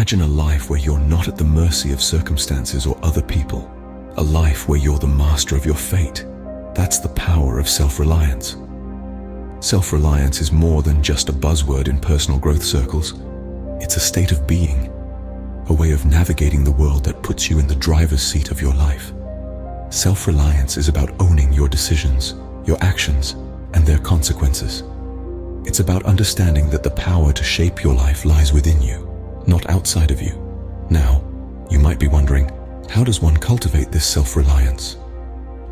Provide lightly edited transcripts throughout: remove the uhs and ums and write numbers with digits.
Imagine a life where you're not at the mercy of circumstances or other people. A life where you're the master of your fate. That's the power of self-reliance. Self-reliance is more than just a buzzword in personal growth circles. It's a state of being, a way of navigating the world that puts you in the driver's seat of your life. Self-reliance is about owning your decisions, your actions, and their consequences. It's about understanding that the power to shape your life lies within you, not outside of you. Now, you might be wondering, how does one cultivate this self-reliance?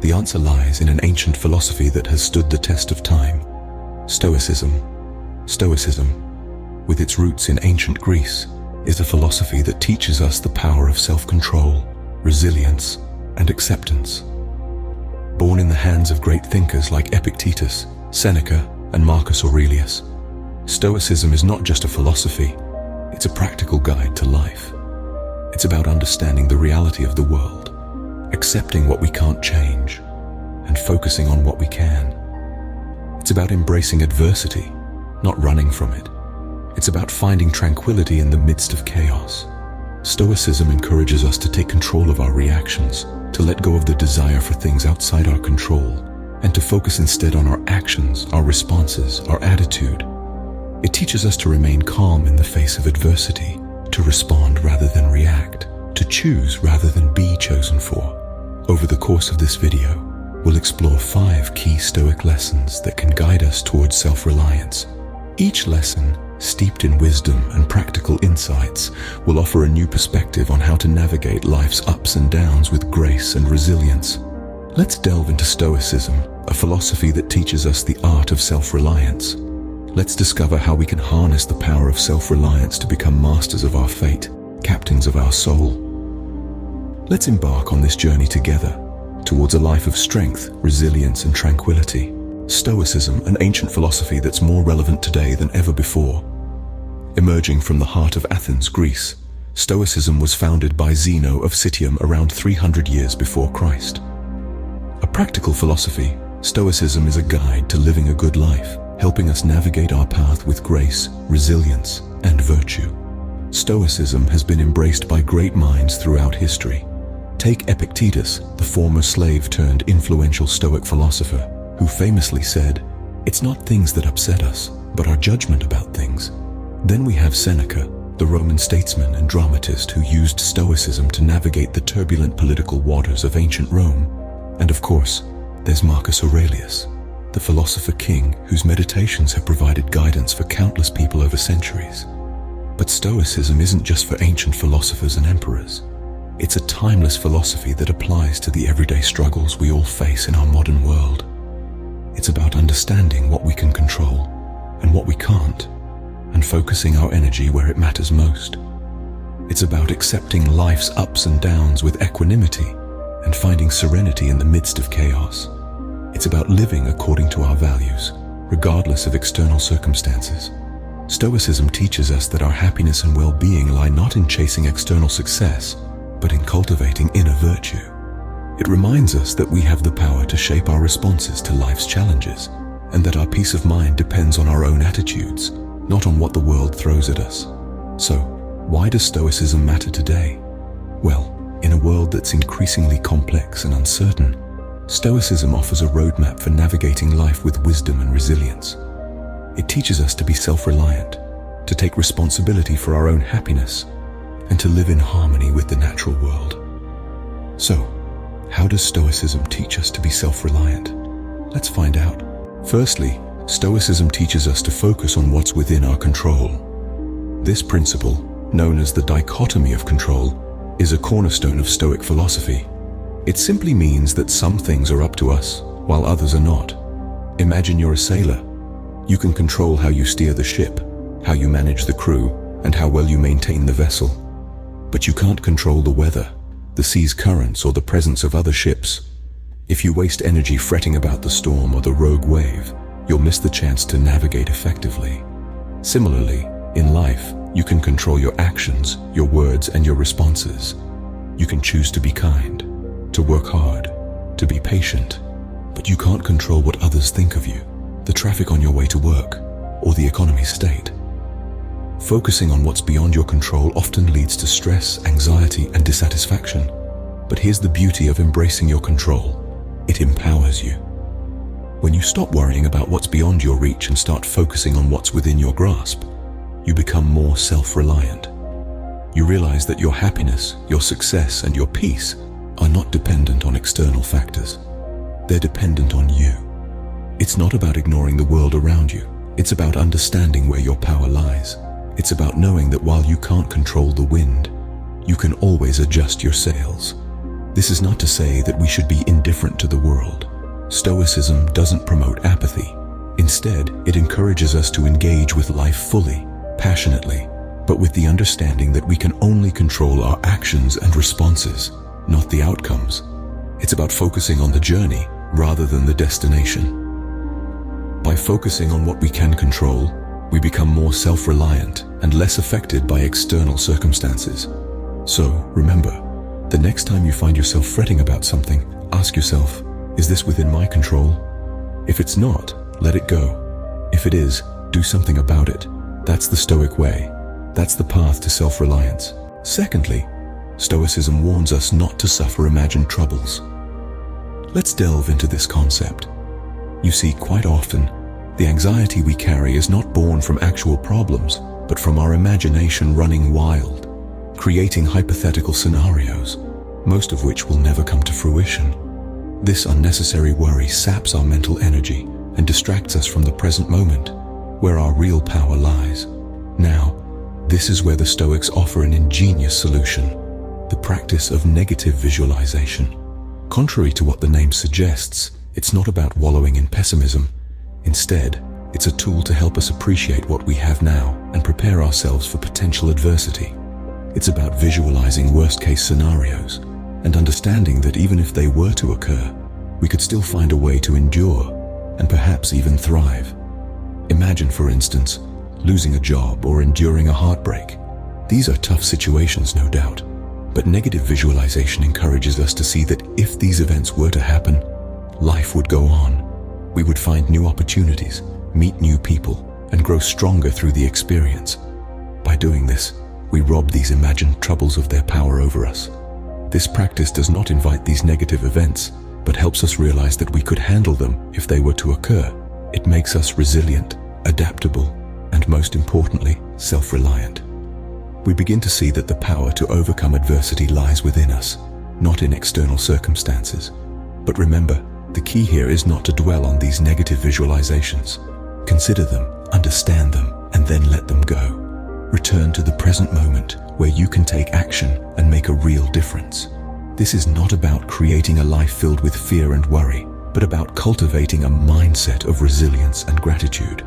The answer lies in an ancient philosophy that has stood the test of time: Stoicism. Stoicism, with its roots in ancient Greece, is a philosophy that teaches us the power of self-control, resilience, and acceptance. Born in the hands of great thinkers like Epictetus, Seneca, and Marcus Aurelius, Stoicism is not just a philosophy, it's a practical guide to life. It's about understanding the reality of the world, accepting what we can't change, and focusing on what we can. It's about embracing adversity, not running from it. It's about finding tranquility in the midst of chaos. Stoicism encourages us to take control of our reactions, to let go of the desire for things outside our control, and to focus instead on our actions, our responses, our attitude. It teaches us to remain calm in the face of adversity, to respond rather than react, to choose rather than be chosen for. Over the course of this video, we'll explore 5 key Stoic lessons that can guide us towards self-reliance. Each lesson, steeped in wisdom and practical insights, will offer a new perspective on how to navigate life's ups and downs with grace and resilience. Let's delve into Stoicism, a philosophy that teaches us the art of self-reliance. Let's discover how we can harness the power of self-reliance to become masters of our fate, captains of our soul. Let's embark on this journey together, towards a life of strength, resilience, and tranquility. Stoicism, an ancient philosophy that's more relevant today than ever before. Emerging from the heart of Athens, Greece, Stoicism was founded by Zeno of Citium around 300 years before Christ. A practical philosophy, Stoicism is a guide to living a good life, helping us navigate our path with grace, resilience, and virtue. Stoicism has been embraced by great minds throughout history. Take Epictetus, the former slave turned influential Stoic philosopher, who famously said, "It's not things that upset us, but our judgment about things." Then we have Seneca, the Roman statesman and dramatist who used Stoicism to navigate the turbulent political waters of ancient Rome. And of course, there's Marcus Aurelius, the philosopher king whose meditations have provided guidance for countless people over centuries. But Stoicism isn't just for ancient philosophers and emperors. It's a timeless philosophy that applies to the everyday struggles we all face in our modern world. It's about understanding what we can control and what we can't, and focusing our energy where it matters most. It's about accepting life's ups and downs with equanimity and finding serenity in the midst of chaos. It's about living according to our values, regardless of external circumstances. Stoicism teaches us that our happiness and well-being lie not in chasing external success, but in cultivating inner virtue. It reminds us that we have the power to shape our responses to life's challenges, and that our peace of mind depends on our own attitudes, not on what the world throws at us. So, why does Stoicism matter today? Well, in a world that's increasingly complex and uncertain, Stoicism offers a roadmap for navigating life with wisdom and resilience. It teaches us to be self-reliant, to take responsibility for our own happiness, and to live in harmony with the natural world. So, how does Stoicism teach us to be self-reliant? Let's find out. Firstly, Stoicism teaches us to focus on what's within our control. This principle, known as the dichotomy of control, is a cornerstone of Stoic philosophy. It simply means that some things are up to us, while others are not. Imagine you're a sailor. You can control how you steer the ship, how you manage the crew, and how well you maintain the vessel. But you can't control the weather, the sea's currents, or the presence of other ships. If you waste energy fretting about the storm or the rogue wave, you'll miss the chance to navigate effectively. Similarly, in life, you can control your actions, your words, and your responses. You can choose to be kind, to work hard, to be patient, but you can't control what others think of you, the traffic on your way to work, or the economy's state. Focusing on what's beyond your control often leads to stress, anxiety, and dissatisfaction. But here's the beauty of embracing your control. It empowers you. When you stop worrying about what's beyond your reach and start focusing on what's within your grasp, you become more self-reliant. You realize that your happiness, your success, and your peace are not dependent on external factors. They're dependent on you. It's not about ignoring the world around you. It's about understanding where your power lies. It's about knowing that while you can't control the wind, you can always adjust your sails. This is not to say that we should be indifferent to the world. Stoicism doesn't promote apathy. Instead, it encourages us to engage with life fully, passionately, but with the understanding that we can only control our actions and responses, not the outcomes. It's about focusing on the journey rather than the destination. By focusing on what we can control, we become more self-reliant and less affected by external circumstances. So, remember, the next time you find yourself fretting about something, ask yourself, is this within my control? If it's not, let it go. If it is, do something about it. That's the Stoic way. That's the path to self-reliance. Secondly, Stoicism warns us not to suffer imagined troubles. Let's delve into this concept. You see, quite often, the anxiety we carry is not born from actual problems, but from our imagination running wild, creating hypothetical scenarios, most of which will never come to fruition. This unnecessary worry saps our mental energy and distracts us from the present moment, where our real power lies. Now, this is where the Stoics offer an ingenious solution, the practice of negative visualization. Contrary to what the name suggests, it's not about wallowing in pessimism. Instead, it's a tool to help us appreciate what we have now and prepare ourselves for potential adversity. It's about visualizing worst-case scenarios and understanding that even if they were to occur, we could still find a way to endure and perhaps even thrive. Imagine, for instance, losing a job or enduring a heartbreak. These are tough situations, no doubt, but negative visualization encourages us to see that if these events were to happen, life would go on. We would find new opportunities, meet new people, and grow stronger through the experience. By doing this, we rob these imagined troubles of their power over us. This practice does not invite these negative events, but helps us realize that we could handle them if they were to occur. It makes us resilient, adaptable, and most importantly, self-reliant. We begin to see that the power to overcome adversity lies within us, not in external circumstances. But remember, the key here is not to dwell on these negative visualizations. Consider them, understand them, and then let them go. Return to the present moment where you can take action and make a real difference. This is not about creating a life filled with fear and worry, but about cultivating a mindset of resilience and gratitude.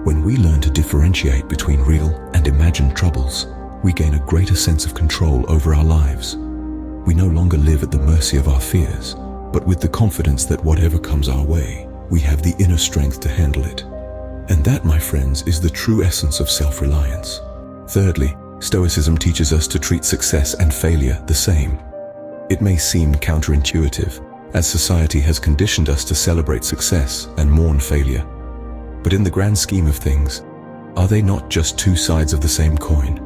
When we learn to differentiate between real and imagined troubles, we gain a greater sense of control over our lives. We no longer live at the mercy of our fears, but with the confidence that whatever comes our way, we have the inner strength to handle it. And that, my friends, is the true essence of self-reliance. Thirdly, Stoicism teaches us to treat success and failure the same. It may seem counterintuitive, as society has conditioned us to celebrate success and mourn failure. But in the grand scheme of things, are they not just two sides of the same coin?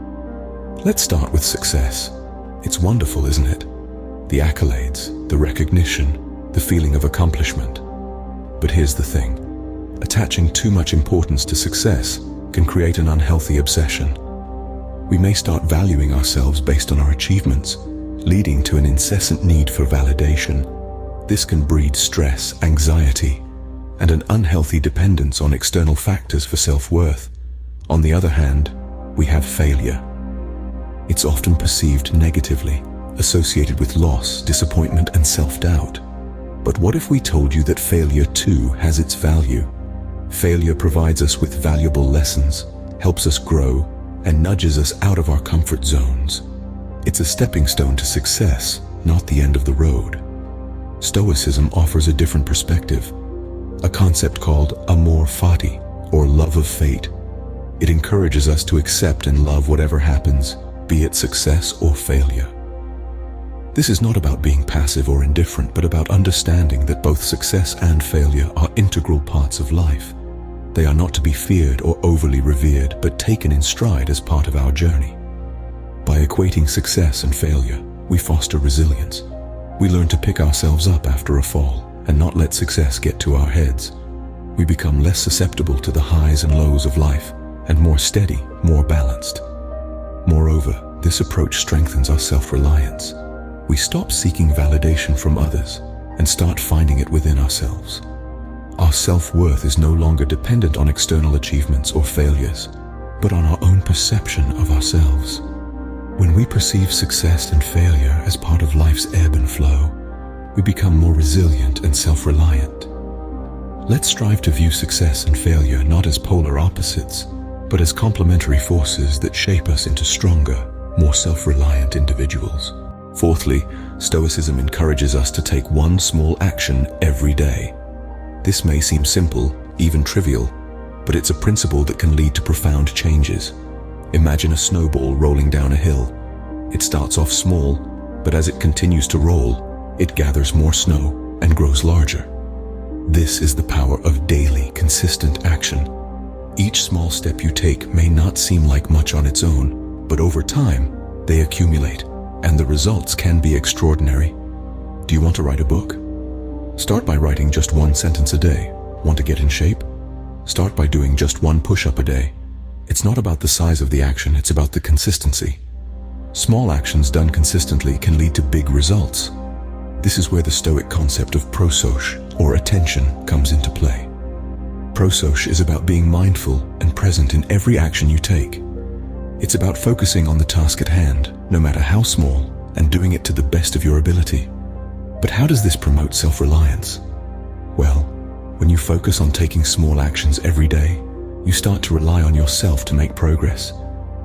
Let's start with success. It's wonderful, isn't it? The accolades, the recognition, the feeling of accomplishment. But here's the thing. Attaching too much importance to success can create an unhealthy obsession. We may start valuing ourselves based on our achievements, leading to an incessant need for validation. This can breed stress, anxiety, and an unhealthy dependence on external factors for self-worth. On the other hand, we have failure. It's often perceived negatively, associated with loss, disappointment, and self-doubt. But what if we told you that failure too has its value? Failure provides us with valuable lessons, helps us grow, and nudges us out of our comfort zones. It's a stepping stone to success, not the end of the road. Stoicism offers a different perspective, a concept called amor fati, or love of fate. It encourages us to accept and love whatever happens, be it success or failure. This is not about being passive or indifferent, but about understanding that both success and failure are integral parts of life. They are not to be feared or overly revered, but taken in stride as part of our journey. By equating success and failure, we foster resilience. We learn to pick ourselves up after a fall and not let success get to our heads. We become less susceptible to the highs and lows of life and more steady, more balanced. Moreover, this approach strengthens our self-reliance. We stop seeking validation from others and start finding it within ourselves. Our self-worth is no longer dependent on external achievements or failures, but on our own perception of ourselves. When we perceive success and failure as part of life's ebb and flow, we become more resilient and self-reliant. Let's strive to view success and failure not as polar opposites, but as complementary forces that shape us into stronger, more self-reliant individuals. Fourthly, Stoicism encourages us to take one small action every day. This may seem simple, even trivial, but it's a principle that can lead to profound changes. Imagine a snowball rolling down a hill. It starts off small, but as it continues to roll, it gathers more snow and grows larger. This is the power of daily, consistent action. Each small step you take may not seem like much on its own, but over time, they accumulate, and the results can be extraordinary. Do you want to write a book? Start by writing just one sentence a day. Want to get in shape? Start by doing just one push-up a day. It's not about the size of the action, it's about the consistency. Small actions done consistently can lead to big results. This is where the Stoic concept of prosos, or attention, comes into play. Prosos is about being mindful and present in every action you take. It's about focusing on the task at hand, no matter how small, and doing it to the best of your ability. But how does this promote self-reliance? Well, when you focus on taking small actions every day, you start to rely on yourself to make progress.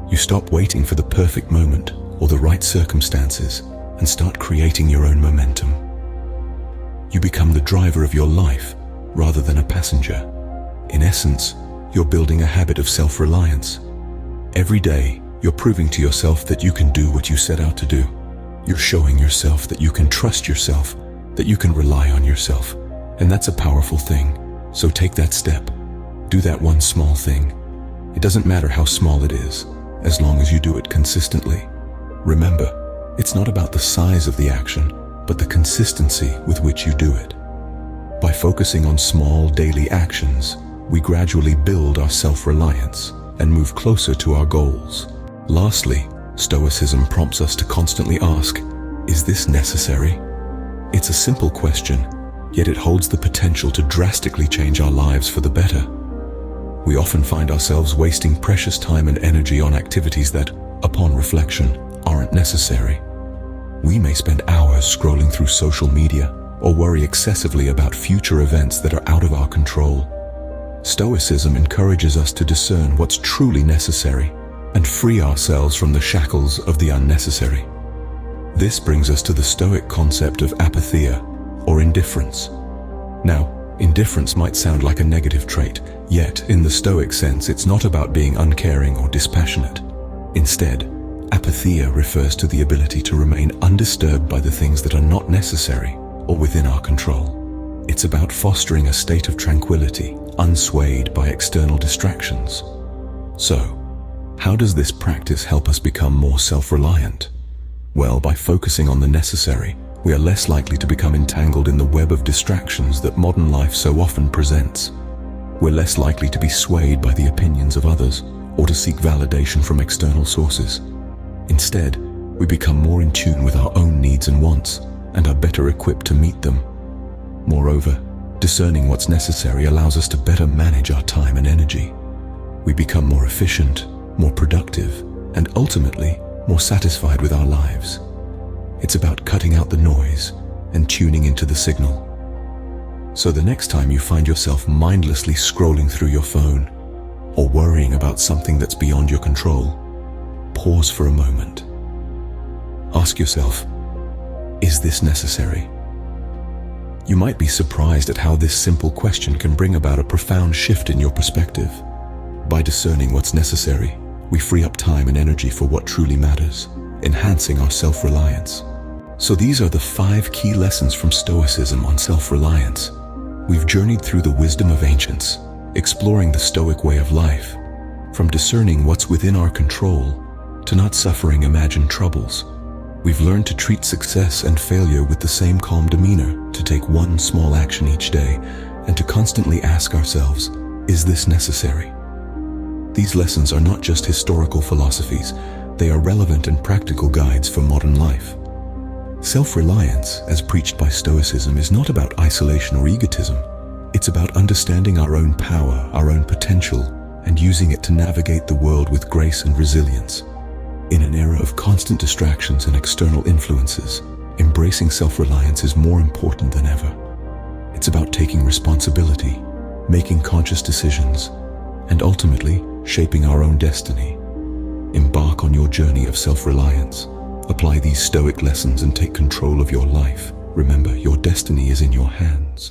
You stop waiting for the perfect moment or the right circumstances and start creating your own momentum. You become the driver of your life rather than a passenger. In essence, you're building a habit of self-reliance. Every day, you're proving to yourself that you can do what you set out to do. You're showing yourself that you can trust yourself, that you can rely on yourself. And that's a powerful thing. So take that step. Do that one small thing. It doesn't matter how small it is, as long as you do it consistently. Remember, it's not about the size of the action, but the consistency with which you do it. By focusing on small daily actions, we gradually build our self-reliance and move closer to our goals. Lastly, Stoicism prompts us to constantly ask, is this necessary? It's a simple question, yet it holds the potential to drastically change our lives for the better. We often find ourselves wasting precious time and energy on activities that, upon reflection, aren't necessary. We may spend hours scrolling through social media or worry excessively about future events that are out of our control. Stoicism encourages us to discern what's truly necessary and free ourselves from the shackles of the unnecessary. This brings us to the Stoic concept of apatheia, or indifference. Now, indifference might sound like a negative trait, yet in the Stoic sense it's not about being uncaring or dispassionate. Instead, apatheia refers to the ability to remain undisturbed by the things that are not necessary or within our control. It's about fostering a state of tranquility, unswayed by external distractions. So, how does this practice help us become more self-reliant? Well, by focusing on the necessary, we are less likely to become entangled in the web of distractions that modern life so often presents. We're less likely to be swayed by the opinions of others or to seek validation from external sources. Instead, we become more in tune with our own needs and wants and are better equipped to meet them. Moreover, discerning what's necessary allows us to better manage our time and energy. We become more efficient, more productive, and ultimately more satisfied with our lives. It's about cutting out the noise and tuning into the signal. So the next time you find yourself mindlessly scrolling through your phone or worrying about something that's beyond your control, pause for a moment. Ask yourself, is this necessary? You might be surprised at how this simple question can bring about a profound shift in your perspective. By discerning what's necessary, we free up time and energy for what truly matters, enhancing our self-reliance. So these are the 5 key lessons from Stoicism on self-reliance. We've journeyed through the wisdom of ancients, exploring the Stoic way of life, from discerning what's within our control to not suffering imagined troubles. We've learned to treat success and failure with the same calm demeanor, to take one small action each day, and to constantly ask ourselves, is this necessary? These lessons are not just historical philosophies, they are relevant and practical guides for modern life. Self-reliance, as preached by Stoicism, is not about isolation or egotism. It's about understanding our own power, our own potential, and using it to navigate the world with grace and resilience. In an era of constant distractions and external influences, embracing self-reliance is more important than ever. It's about taking responsibility, making conscious decisions, and ultimately shaping our own destiny. Embark on your journey of self-reliance. Apply these Stoic lessons and take control of your life. Remember, your destiny is in your hands.